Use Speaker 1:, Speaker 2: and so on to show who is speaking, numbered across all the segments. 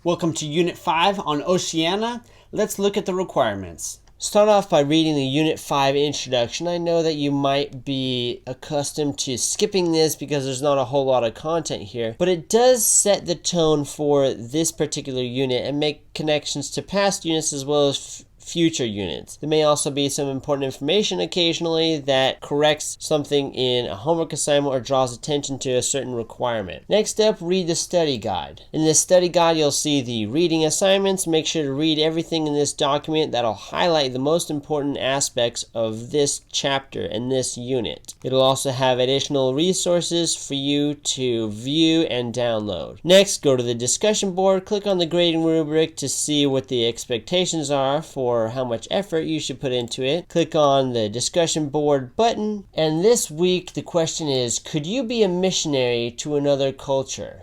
Speaker 1: Welcome to Unit 5 on Oceania. Let's look at the requirements. Start off by reading the Unit 5 introduction. I know that you might be accustomed to skipping this because there's not a whole lot of content here, but it does set the tone for this particular unit and make connections to past units as well as future units. There may also be some important information occasionally that corrects something in a homework assignment or draws attention to a certain requirement. Next up, read the study guide. In this study guide, you'll see the reading assignments. Make sure to read everything in this document. That'll highlight the most important aspects of this chapter and this unit. It'll also have additional resources for you to view and download. Next, go to the discussion board. Click on the grading rubric to see what the expectations are for how much effort you should put into it. Click on the discussion board button, and this week the question is, could you be a missionary to another culture?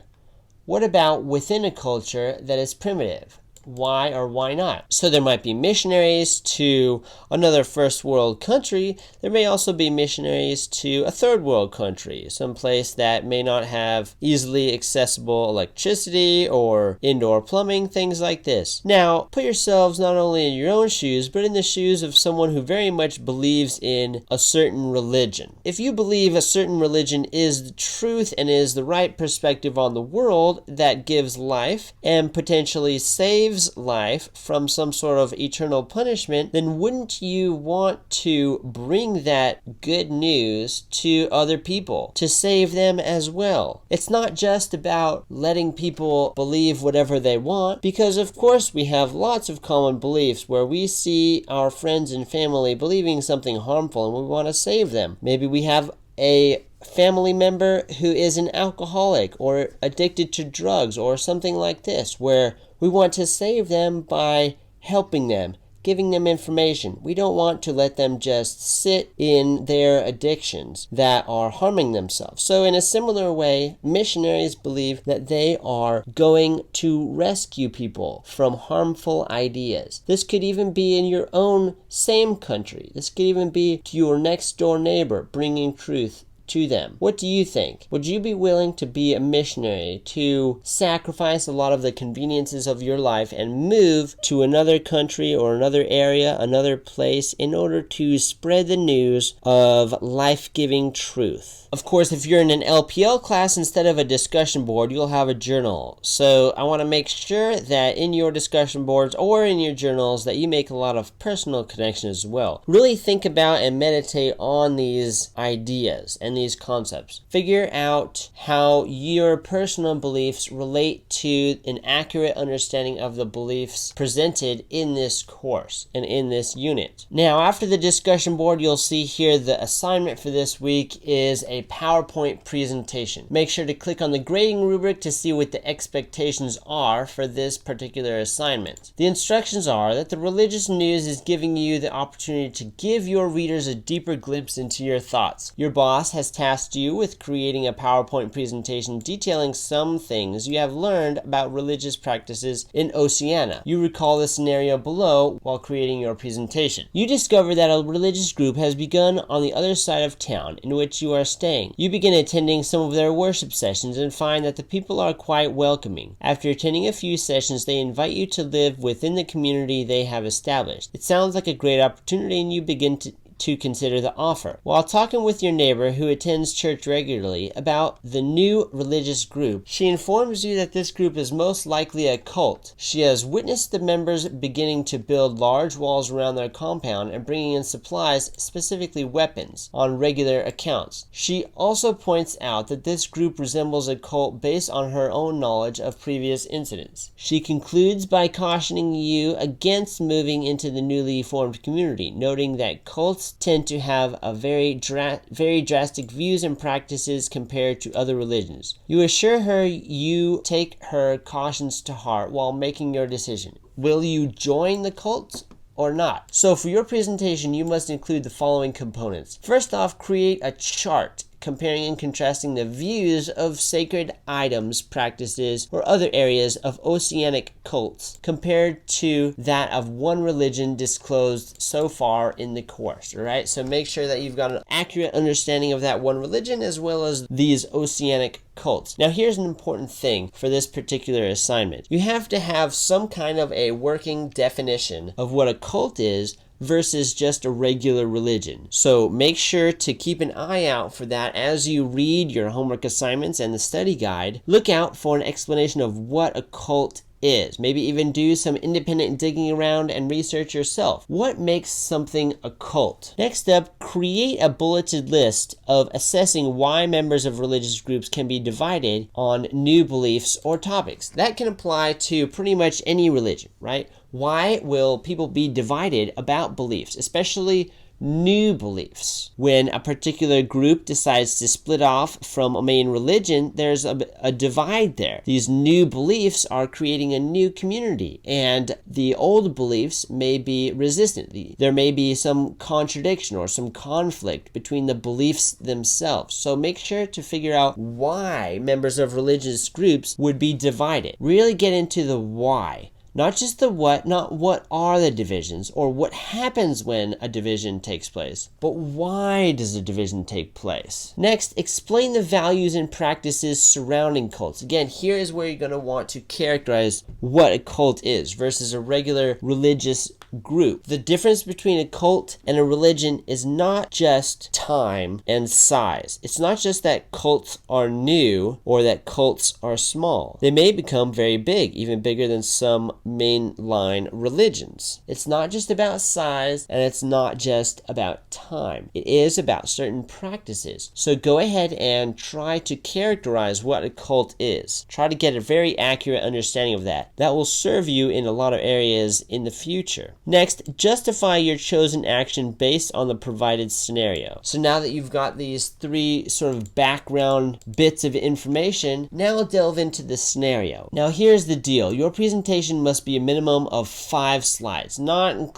Speaker 1: What about within a culture that is primitive? Why or why not? So there might be missionaries to another first world country. There may also be missionaries to a third world country, someplace that may not have easily accessible electricity or indoor plumbing, things like this. Now, put yourselves not only in your own shoes, but in the shoes of someone who very much believes in a certain religion. If you believe a certain religion is the truth and is the right perspective on the world that gives life and potentially saves life from some sort of eternal punishment, then wouldn't you want to bring that good news to other people to save them as well? It's not just about letting people believe whatever they want, because of course we have lots of common beliefs where we see our friends and family believing something harmful and we want to save them. Maybe we have a family member who is an alcoholic or addicted to drugs or something like this, where we want to save them by helping them, giving them information. We don't want to let them just sit in their addictions that are harming themselves. So in a similar way, missionaries believe that they are going to rescue people from harmful ideas. This could even be in your own same country. This could even be to your next door neighbor, bringing truth to them. What do you think? Would you be willing to be a missionary, to sacrifice a lot of the conveniences of your life and move to another country or another area, another place, in order to spread the news of life-giving truth? Of course, if you're in an LPL class, instead of a discussion board, you'll have a journal. So I want to make sure that in your discussion boards or in your journals that you make a lot of personal connections as well. Really think about and meditate on these ideas and these concepts. Figure out how your personal beliefs relate to an accurate understanding of the beliefs presented in this course and in this unit. Now, after the discussion board, you'll see here the assignment for this week is a PowerPoint presentation. Make sure to click on the grading rubric to see what the expectations are for this particular assignment. The instructions are that the religious news is giving you the opportunity to give your readers a deeper glimpse into your thoughts. Your boss has tasked you with creating a PowerPoint presentation detailing some things you have learned about religious practices in Oceania. You recall the scenario below while creating your presentation. You discover that a religious group has begun on the other side of town in which you are staying. You begin attending some of their worship sessions and find that the people are quite welcoming. After attending a few sessions, they invite you to live within the community they have established. It sounds like a great opportunity, and you begin to consider the offer. While talking with your neighbor who attends church regularly about the new religious group, she informs you that this group is most likely a cult. She has witnessed the members beginning to build large walls around their compound and bringing in supplies, specifically weapons, on regular accounts. She also points out that this group resembles a cult based on her own knowledge of previous incidents. She concludes by cautioning you against moving into the newly formed community, noting that cults tend to have a very drastic views and practices compared to other religions. You assure her you take her cautions to heart while making your decision. Will you join the cult or not? So for your presentation, you must include the following components. First off, create a chart comparing and contrasting the views of sacred items, practices, or other areas of oceanic cults compared to that of one religion disclosed so far in the course. All right, so make sure that you've got an accurate understanding of that one religion as well as these oceanic cults. Now here's an important thing for this particular assignment. You have to have some kind of a working definition of what a cult is versus just a regular religion. So make sure to keep an eye out for that as you read your homework assignments and the study guide. Look out for an explanation of what a cult is. Maybe even do some independent digging around and research yourself. What makes something a cult? Next up, create a bulleted list of assessing why members of religious groups can be divided on new beliefs or topics. That can apply to pretty much any religion, right? Why will people be divided about beliefs, especially new beliefs? When a particular group decides to split off from a main religion, there's a divide there. These new beliefs are creating a new community, and the old beliefs may be resistant. There may be some contradiction or some conflict between the beliefs themselves. So make sure to figure out why members of religious groups would be divided. Really get into the why. Not just the what, not what are the divisions or what happens when a division takes place, but why does a division take place? Next, explain the values and practices surrounding cults. Again, here is where you're going to want to characterize what a cult is versus a regular religious group. The difference between a cult and a religion is not just time and size. It's not just that cults are new or that cults are small. They may become very big, even bigger than some mainline religions. It's not just about size, and it's not just about time. It is about certain practices. So go ahead and try to characterize what a cult is. Try to get a very accurate understanding of that. That will serve you in a lot of areas in the future. Next, justify your chosen action based on the provided scenario. So now that you've got these three sort of background bits of information, now delve into the scenario. Now here's the deal. Your presentation must be a minimum of 5 slides, not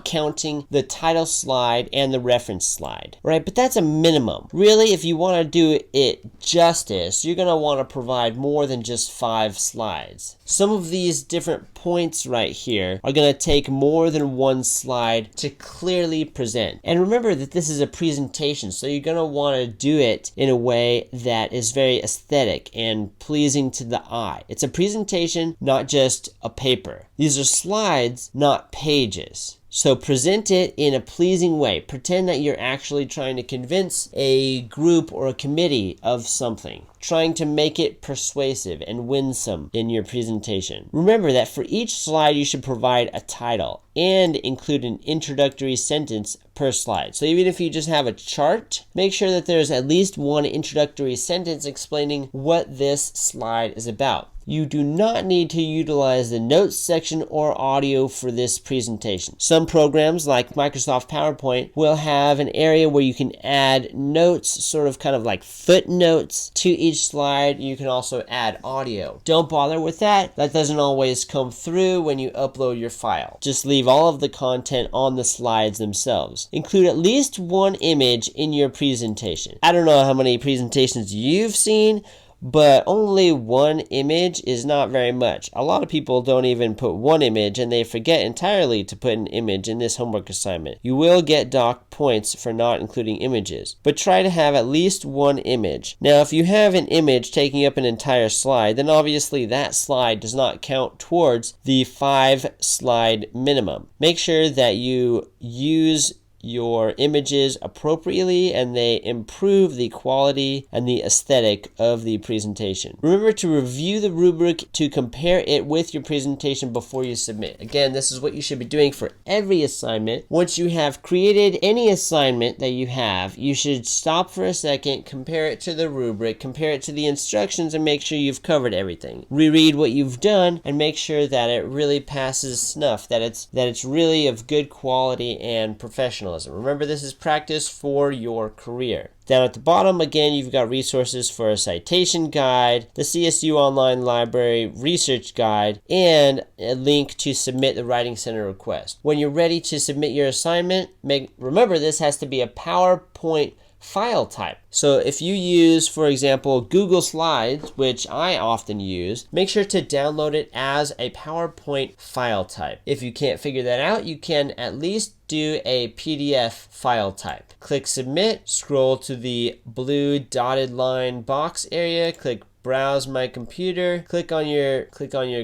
Speaker 1: counting the title slide and the reference slide. Right? But that's a minimum. Really, if you want to do it justice, you're going to want to provide more than just 5 slides. Some of these different points right here are going to take more than 1 slide to clearly present. And remember that this is a presentation, so you're going to want to do it in a way that is very aesthetic and pleasing to the eye. It's a presentation, not just a paper. These are slides, not pages. So present it in a pleasing way. Pretend that you're actually trying to convince a group or a committee of something, trying to make it persuasive and winsome in your presentation. Remember that for each slide you should provide a title and include an introductory sentence per slide. So even if you just have a chart, make sure that there's at least one introductory sentence explaining what this slide is about. You do not need to utilize the notes section or audio for this presentation. Some programs like Microsoft PowerPoint will have an area where you can add notes, sort of kind of like footnotes to each slide. You can also add audio. Don't bother with that. That doesn't always come through when you upload your file. Just leave all of the content on the slides themselves. Include at least one image in your presentation. I don't know how many presentations you've seen, but only one image is not very much. A lot of people don't even put one image, and they forget entirely to put an image in this homework assignment. You will get docked points for not including images, but try to have at least one image. Now, if you have an image taking up an entire slide, then obviously that slide does not count towards the 5 slide minimum. Make sure that you use your images appropriately and they improve the quality and the aesthetic of the presentation. Remember to review the rubric to compare it with your presentation before you submit. Again, this is what you should be doing for every assignment. Once you have created any assignment that you have, you should stop for a second, compare it to the rubric, compare it to the instructions, and make sure you've covered everything. Reread what you've done and make sure that it really passes snuff, that it's really of good quality and professional. Remember, this is practice for your career. Down at the bottom, again, you've got resources for a citation guide, the CSU Online Library Research Guide, and a link to submit the Writing Center request. When you're ready to submit your assignment, remember this has to be a PowerPoint file type. So if you use, for example, Google Slides, which I often use, make sure to download it as a PowerPoint file type. If you can't figure that out, you can at least do a PDF file type. Click Submit, scroll to the blue dotted line box area, click Browse My Computer, click on your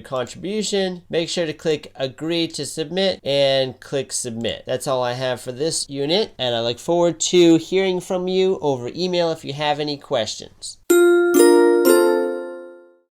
Speaker 1: contribution, make sure to click Agree to Submit, and click Submit. That's all I have for this unit, and I look forward to hearing from you over email if you have any questions.